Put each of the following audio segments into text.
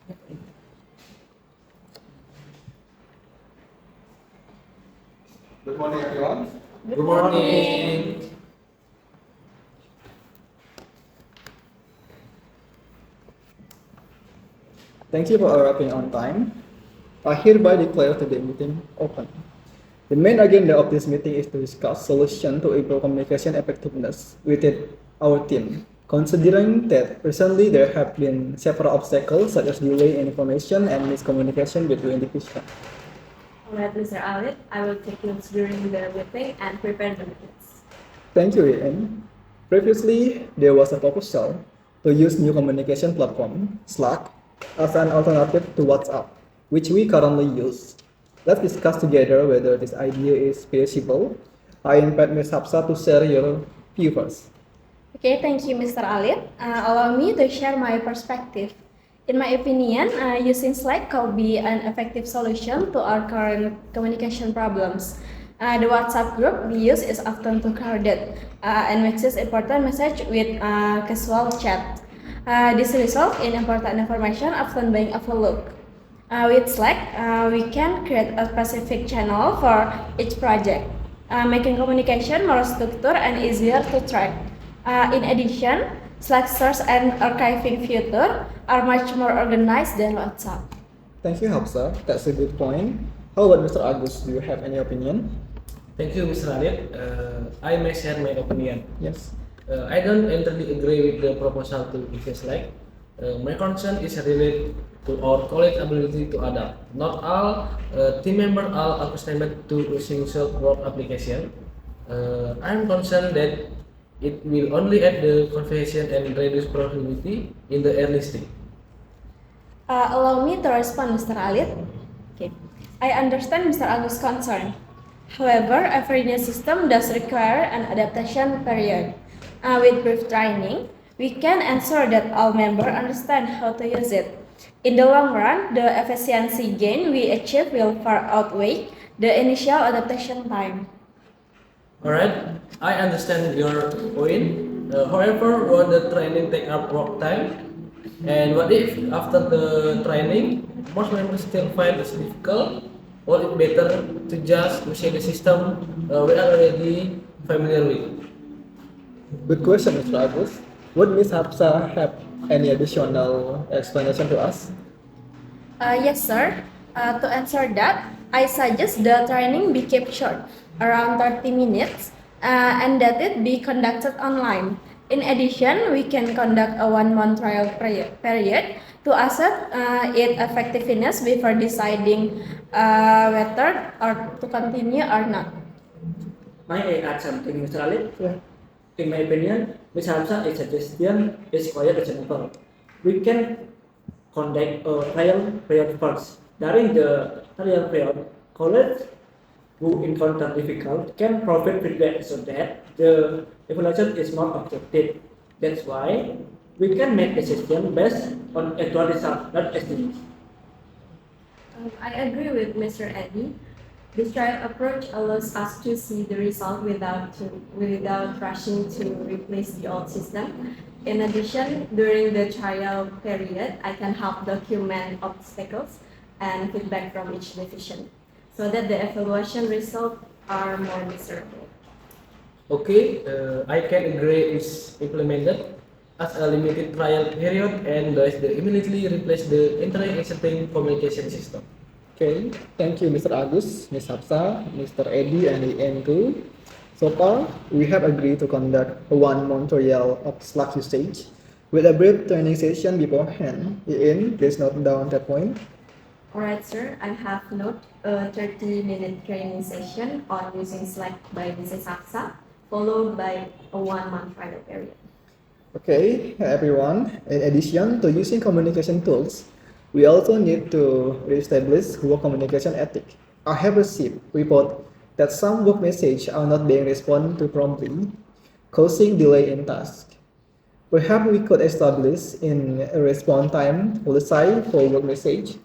Good morning, everyone. Good morning. Thank you for arriving on time. I hereby declare today's meeting open. The main agenda of this meeting is to discuss solutions to improve communication effectiveness within our team. Considering that recently there have been several obstacles such as delay in information and miscommunication between divisions. Alright, Mr. Alit, I will take notes during the meeting and prepare the minutes. Thank you, Ian. Previously, there was a proposal to use new communication platform, Slack, as an alternative to WhatsApp, which we currently use. Let's discuss together whether this idea is feasible. I invite Ms. Hapsa to share your view first. Okay, thank you, Mr. Alit. Allow me to share my perspective. In my opinion, using Slack could be an effective solution to our current communication problems. The WhatsApp group we use is often too crowded and mixes important message with casual chat. This results in important information often being overlooked. With Slack, we can create a specific channel for each project, making communication more structured and easier to track. In addition, Slack search and archiving feature are much more organized than WhatsApp. Thank you, Hapsa. That's a good point. How about Mr. Agus? Do you have any opinion? Thank you, Mr. Alit. I may share my opinion. Yes. I don't entirely agree with the proposal to use Slack. My concern is related to our colleague ability to adapt. Not all team members are accustomed to using short work application. I'm concerned that it will only add the confusion and reduce productivity in the early stage. Allow me to respond, Mr. Alit. Okay. I understand Mr. Agus' concern. However, every new system does require an adaptation period. With brief training, we can ensure that all members understand how to use it. In the long run, the efficiency gain we achieve will far outweigh the initial adaptation time. Alright, I understand your point. However, will the training take up work time? And what if after the training, most members still find it difficult? Or it better to just using the system we are already familiar with? Good question, Mr. Agus. Would Ms. Hapsa have any additional explanation to us? Yes, sir. To answer that, I suggest the training be kept short, around 30 minutes, and that it be conducted online. In addition, we can conduct a 1-month trial period to assess its effectiveness before deciding whether or to continue or not. May I add something, Mr. Alit? Yeah. In my opinion, Ms. Hamza's suggestion is quite reasonable. We can conduct a trial period first. During the trial period, colleagues who encounter difficult can provide feedback so that the evaluation is more objective. That's why we can make decisions based on actual results, not estimates. I agree with Mr. Eddy. This trial approach allows us to see the result without rushing to replace the old system. In addition, during the trial period, I can help document obstacles and feedback from each division so that the evaluation results are more measurable. Okay, I can agree is implemented as a limited trial period and thus they immediately replace the entire existing communication system. Okay, thank you, Mr. Agus, Ms. Hapsa, Mr. Eddy, and Ian too. So far, we have agreed to conduct a 1-month trial of Slack usage with a brief training session beforehand. Ian, please note down that point. Alright, sir, I have note a 30-minute training session on using Slack by Mrs. Aksa, followed by a 1-month trial period. Okay, everyone. In addition to using communication tools, we also need to reestablish work communication ethic. I have received report that some work messages are not being responded to promptly, causing delay in tasks. Perhaps we could establish in a response time policy for work message.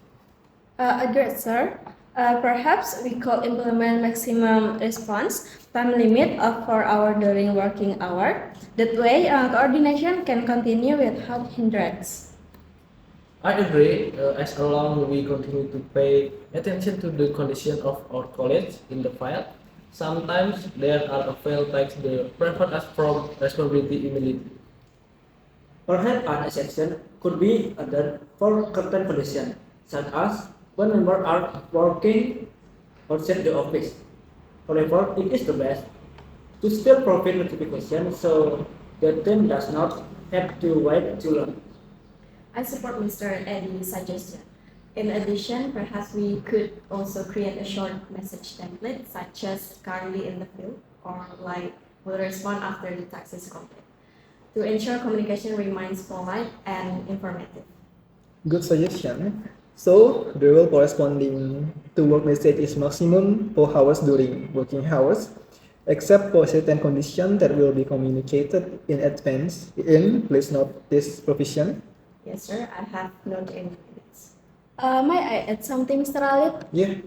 Agreed, sir. Perhaps we could implement maximum response time limit of 4 hours during working hour. That way, coordination can continue without hindrance. I agree, as long we continue to pay attention to the condition of our college in the field, sometimes there are a failed types that prevent us from responsibility immediately. Perhaps an exception could be added for certain conditions, such as when members are working outside the office. However, it is the best to still provide notification so the team does not have to wait too long. I support Mr. Eddie's suggestion. In addition, perhaps we could also create a short message template, such as currently in the field, or like will respond after the task is complete, to ensure communication remains polite and informative. Good suggestion. So the rule corresponding to work message is maximum 4 hours during working hours, except for certain conditions that will be communicated in advance. Please note this provision. Yes, sir, I have noted in minutes. May I add something, Mr. Alip? Yeah.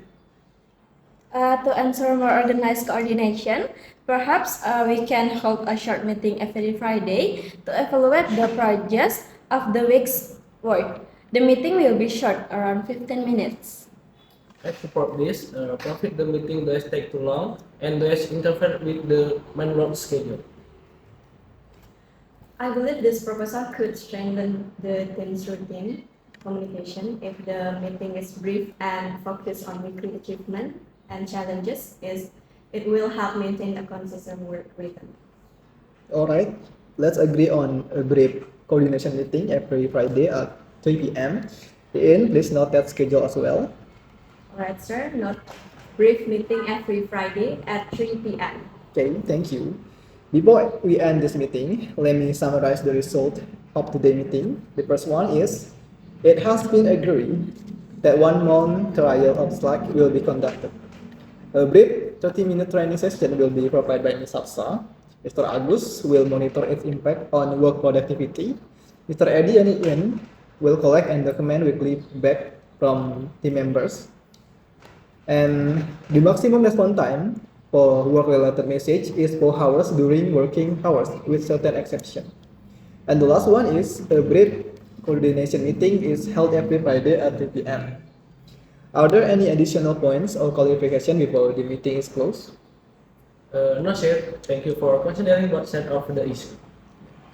To ensure more organized coordination, perhaps we can hold a short meeting every Friday to evaluate the progress of the week's work. The meeting will be short, around 15 minutes. I support this, profit the meeting does take too long and does interfere with the main work schedule. I believe this proposal could strengthen the team's routine communication if the meeting is brief and focused on weekly achievement and challenges. It will help maintain a consistent work rhythm. Alright, let's agree on a brief coordination meeting every Friday at 3 p.m. Please note that schedule as well. Alright, sir, note brief meeting every Friday at 3 p.m. Okay, thank you. Before we end this meeting, let me summarize the result of today's meeting. The first one is, it has been agreed that 1 month trial of Slack will be conducted. A brief 30-minute training session will be provided by Ms. Hafsa. Mr. Agus will monitor its impact on work productivity. Mr. Eddie and Ian will collect and document weekly feedback from team members. And the maximum response time for work-related message is 4 hours during working hours, with certain exception. And the last one is a brief coordination meeting is held every Friday at 3 p.m. Are there any additional points or clarification before the meeting is closed? No, sir. Thank you for considering both sides of the issue.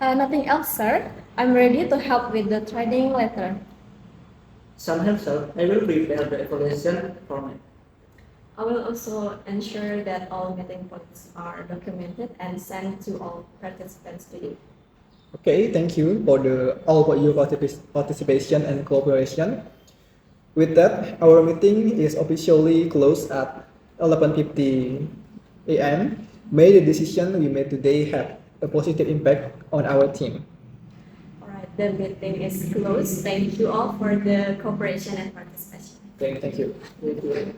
Nothing else, sir. I'm ready to help with the training letter. Sometimes, sir, I will prepare the evaluation format. I will also ensure that all meeting points are documented and sent to all participants today. Okay, thank you for your participation and cooperation. With that, our meeting is officially closed at 11:50 a.m. May the decision we made today have a positive impact on our team. Alright, the meeting is closed. Thank you all for the cooperation and participation. Thank you. Thank you.